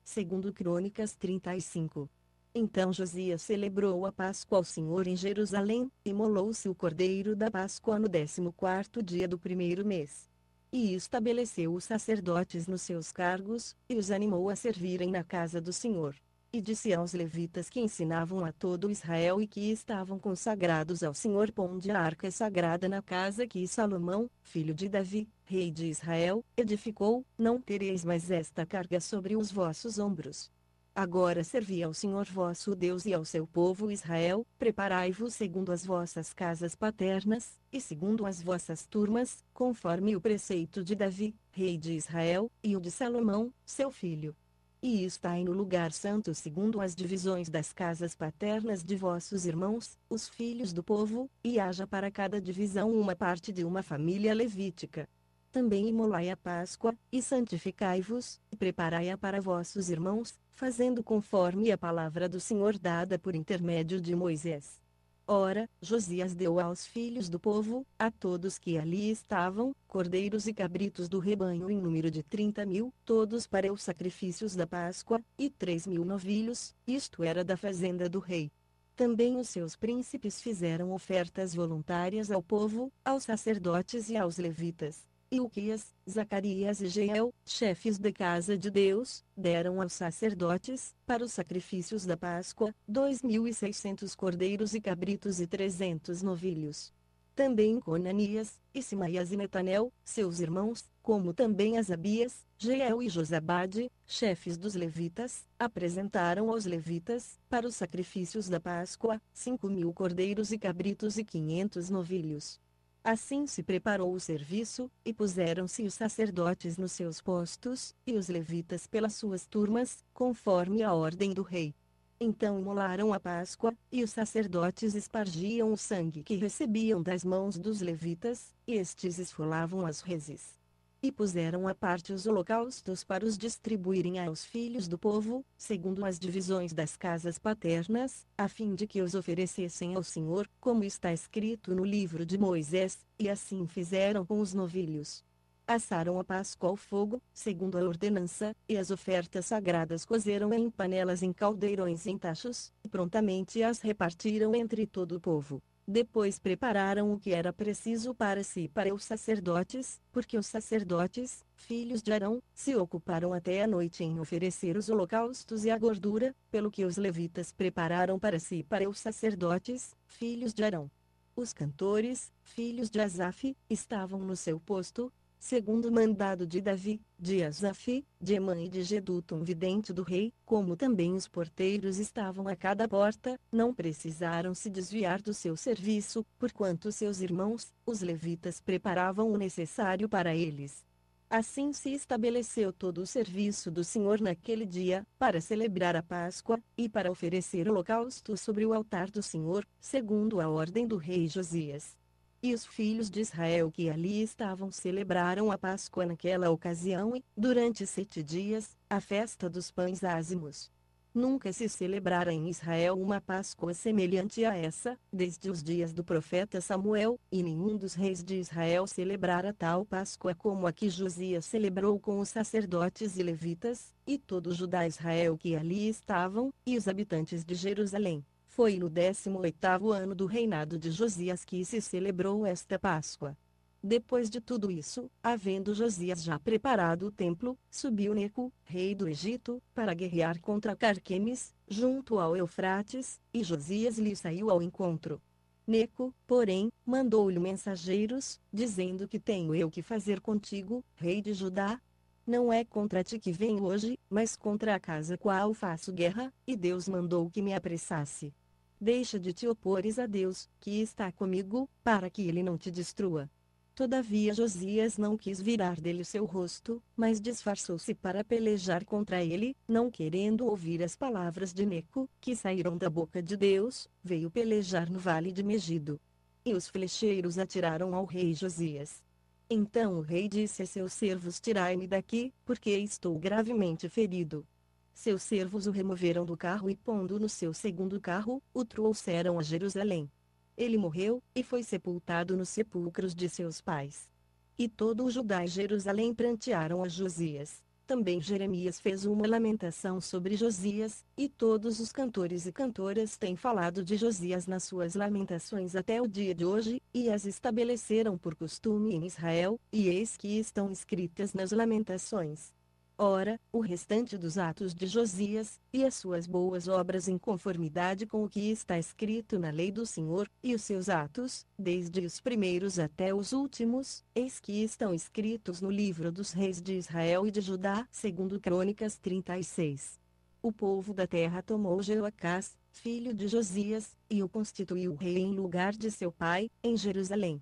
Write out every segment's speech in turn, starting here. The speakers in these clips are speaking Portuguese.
Segundo Crônicas 35. Então Josias celebrou a Páscoa ao Senhor em Jerusalém, e imolou-se o cordeiro da Páscoa no 14º dia do primeiro mês. E estabeleceu os sacerdotes nos seus cargos, e os animou a servirem na casa do Senhor. E disse aos levitas que ensinavam a todo Israel e que estavam consagrados ao Senhor: ponde a arca sagrada na casa que Salomão, filho de Davi, rei de Israel, edificou, não tereis mais esta carga sobre os vossos ombros. Agora servi ao Senhor vosso Deus e ao seu povo Israel, preparai-vos segundo as vossas casas paternas, e segundo as vossas turmas, conforme o preceito de Davi, rei de Israel, e o de Salomão, seu filho. E estai no lugar santo segundo as divisões das casas paternas de vossos irmãos, os filhos do povo, e haja para cada divisão uma parte de uma família levítica. Também imolai a Páscoa, e santificai-vos, e preparai-a para vossos irmãos, fazendo conforme a palavra do Senhor dada por intermédio de Moisés. Ora, Josias deu aos filhos do povo, a todos que ali estavam, cordeiros e cabritos do rebanho em número de 30.000, todos para os sacrifícios da Páscoa, e 3.000 novilhos, isto era da fazenda do rei. Também os seus príncipes fizeram ofertas voluntárias ao povo, aos sacerdotes e aos levitas. Ilquias, Zacarias e Jeiel, chefes da casa de Deus, deram aos sacerdotes, para os sacrifícios da Páscoa, 2.600 cordeiros e cabritos e 300 novilhos. Também Conanias, e Simaias e Netanel, seus irmãos, como também Asabias, Jeiel e Josabade, chefes dos levitas, apresentaram aos levitas, para os sacrifícios da Páscoa, 5.000 cordeiros e cabritos e 500 novilhos. Assim se preparou o serviço, e puseram-se os sacerdotes nos seus postos, e os levitas pelas suas turmas, conforme a ordem do rei. Então imolaram a Páscoa, e os sacerdotes espargiam o sangue que recebiam das mãos dos levitas, e estes esfolavam as reses. E puseram à parte os holocaustos para os distribuírem aos filhos do povo, segundo as divisões das casas paternas, a fim de que os oferecessem ao Senhor, como está escrito no livro de Moisés, e assim fizeram com os novilhos. Assaram a Páscoa ao fogo, segundo a ordenança, e as ofertas sagradas cozeram em panelas em caldeirões em tachos, e prontamente as repartiram entre todo o povo. Depois prepararam o que era preciso para si e para os sacerdotes, porque os sacerdotes, filhos de Arão, se ocuparam até a noite em oferecer os holocaustos e a gordura, pelo que os levitas prepararam para si e para os sacerdotes, filhos de Arão. Os cantores, filhos de Asaf, estavam no seu posto, segundo o mandado de Davi, de Asaf, de Emã e de Jedutum vidente do rei, como também os porteiros estavam a cada porta, não precisaram se desviar do seu serviço, porquanto seus irmãos, os levitas preparavam o necessário para eles. Assim se estabeleceu todo o serviço do Senhor naquele dia, para celebrar a Páscoa, e para oferecer holocausto sobre o altar do Senhor, segundo a ordem do rei Josias. E os filhos de Israel que ali estavam celebraram a Páscoa naquela ocasião e, durante 7 dias, a festa dos pães ázimos. Nunca se celebrara em Israel uma Páscoa semelhante a essa, desde os dias do profeta Samuel, e nenhum dos reis de Israel celebrara tal Páscoa como a que Josias celebrou com os sacerdotes e levitas, e todo Judá e Israel que ali estavam, e os habitantes de Jerusalém. Foi no 18º ano do reinado de Josias que se celebrou esta Páscoa. Depois de tudo isso, havendo Josias já preparado o templo, subiu Neco, rei do Egito, para guerrear contra Carquemes, junto ao Eufrates, e Josias lhe saiu ao encontro. Neco, porém, mandou-lhe mensageiros, dizendo: que tenho eu que fazer contigo, rei de Judá? Não é contra ti que venho hoje, mas contra a casa qual faço guerra, e Deus mandou que me apressasse. Deixa de te opores a Deus, que está comigo, para que ele não te destrua. Todavia Josias não quis virar dele o seu rosto, mas disfarçou-se para pelejar contra ele, não querendo ouvir as palavras de Neco, que saíram da boca de Deus, veio pelejar no vale de Megido. E os flecheiros atiraram ao rei Josias. Então o rei disse a seus servos: tirai-me daqui, porque estou gravemente ferido. Seus servos o removeram do carro e, pondo no seu segundo carro, o trouxeram a Jerusalém. Ele morreu, e foi sepultado nos sepulcros de seus pais. E todo o Judá e Jerusalém prantearam a Josias. Também Jeremias fez uma lamentação sobre Josias, e todos os cantores e cantoras têm falado de Josias nas suas lamentações até o dia de hoje, e as estabeleceram por costume em Israel, e eis que estão escritas nas lamentações. Ora, o restante dos atos de Josias, e as suas boas obras em conformidade com o que está escrito na lei do Senhor, e os seus atos, desde os primeiros até os últimos, eis que estão escritos no livro dos reis de Israel e de Judá, segundo Crônicas 36. O povo da terra tomou Jeoacás, filho de Josias, e o constituiu rei em lugar de seu pai, em Jerusalém.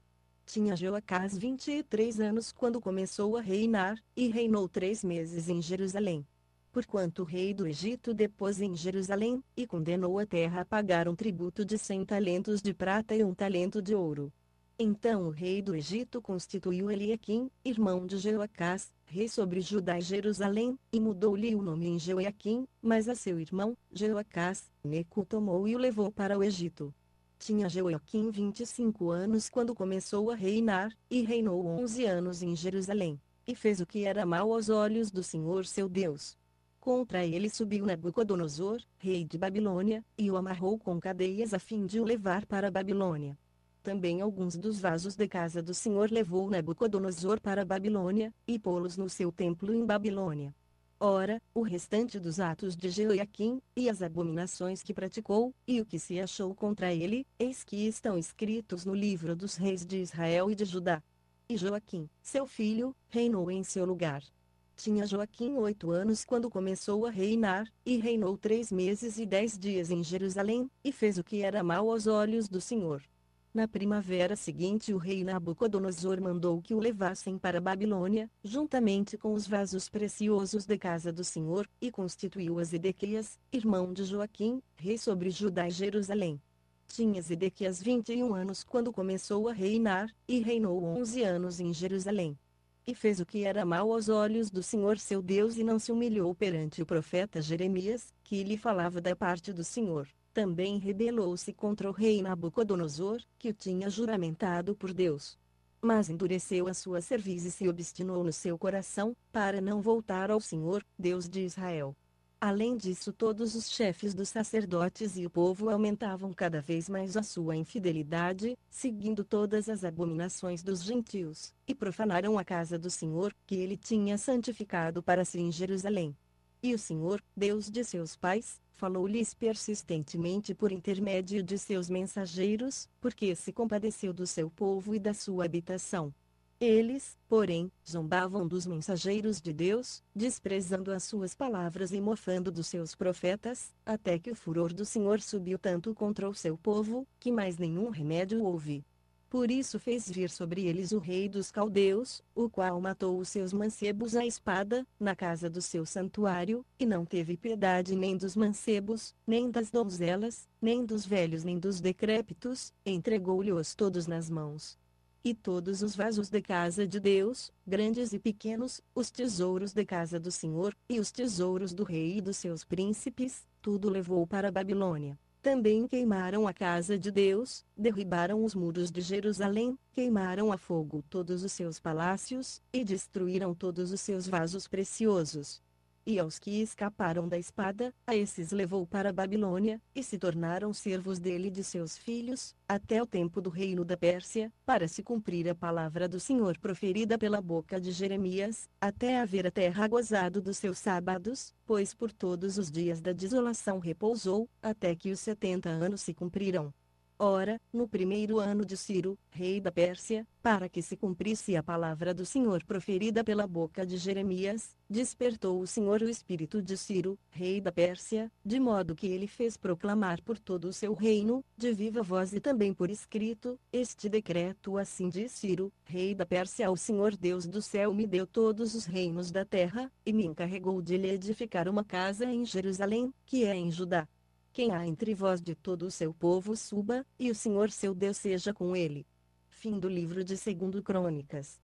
Tinha Jeoacás 23 anos quando começou a reinar, e reinou 3 meses em Jerusalém. Porquanto o rei do Egito depôs em Jerusalém, e condenou a terra a pagar um tributo de 100 talentos de prata e 1 talento de ouro. Então o rei do Egito constituiu Eliaquim, irmão de Jeoacás, rei sobre Judá e Jerusalém, e mudou-lhe o nome em Jeoiaquim, mas a seu irmão, Jeoacás, Neco tomou e o levou para o Egito. Tinha Jeoiaquim 25 anos quando começou a reinar, e reinou 11 anos em Jerusalém, e fez o que era mal aos olhos do Senhor seu Deus. Contra ele subiu Nabucodonosor, rei de Babilônia, e o amarrou com cadeias a fim de o levar para a Babilônia. Também alguns dos vasos da casa do Senhor levou Nabucodonosor para a Babilônia, e pô-los no seu templo em Babilônia. Ora, o restante dos atos de Jeoiaquim, e as abominações que praticou, e o que se achou contra ele, eis que estão escritos no livro dos reis de Israel e de Judá. E Joaquim, seu filho, reinou em seu lugar. Tinha Joaquim 8 anos quando começou a reinar, e reinou 3 meses e 10 dias em Jerusalém, e fez o que era mal aos olhos do Senhor. Na primavera seguinte o rei Nabucodonosor mandou que o levassem para a Babilônia, juntamente com os vasos preciosos da casa do Senhor, e constituiu a Zedequias, irmão de Joaquim, rei sobre Judá e Jerusalém. Tinha Zedequias 21 anos quando começou a reinar, e reinou 11 anos em Jerusalém. E fez o que era mal aos olhos do Senhor seu Deus e não se humilhou perante o profeta Jeremias, que lhe falava da parte do Senhor. Também rebelou-se contra o rei Nabucodonosor, que o tinha juramentado por Deus. Mas endureceu a sua cerviz e se obstinou no seu coração, para não voltar ao Senhor, Deus de Israel. Além disso, todos os chefes dos sacerdotes e o povo aumentavam cada vez mais a sua infidelidade, seguindo todas as abominações dos gentios, e profanaram a casa do Senhor, que ele tinha santificado para si em Jerusalém. E o Senhor, Deus de seus pais, falou-lhes persistentemente por intermédio de seus mensageiros, porque se compadeceu do seu povo e da sua habitação. Eles, porém, zombavam dos mensageiros de Deus, desprezando as suas palavras e mofando dos seus profetas, até que o furor do Senhor subiu tanto contra o seu povo, que mais nenhum remédio houve. Por isso fez vir sobre eles o rei dos caldeus, o qual matou os seus mancebos à espada, na casa do seu santuário, e não teve piedade nem dos mancebos, nem das donzelas, nem dos velhos nem dos decrépitos, entregou-lhe-os todos nas mãos. E todos os vasos da casa de Deus, grandes e pequenos, os tesouros da casa do Senhor, e os tesouros do rei e dos seus príncipes, tudo levou para a Babilônia. Também queimaram a casa de Deus, derribaram os muros de Jerusalém, queimaram a fogo todos os seus palácios, e destruíram todos os seus vasos preciosos. E aos que escaparam da espada, a esses levou para a Babilônia, e se tornaram servos dele e de seus filhos, até o tempo do reino da Pérsia, para se cumprir a palavra do Senhor proferida pela boca de Jeremias, até haver a terra gozado dos seus sábados, pois por todos os dias da desolação repousou, até que os 70 anos se cumpriram. Ora, no primeiro ano de Ciro, rei da Pérsia, para que se cumprisse a palavra do Senhor proferida pela boca de Jeremias, despertou o Senhor o espírito de Ciro, rei da Pérsia, de modo que ele fez proclamar por todo o seu reino, de viva voz e também por escrito, este decreto: assim diz Ciro, rei da Pérsia: o Senhor Deus do céu me deu todos os reinos da terra, e me encarregou de lhe edificar uma casa em Jerusalém, que é em Judá. Quem há entre vós de todo o seu povo suba, e o Senhor seu Deus seja com ele. Fim do livro de 2 Crônicas.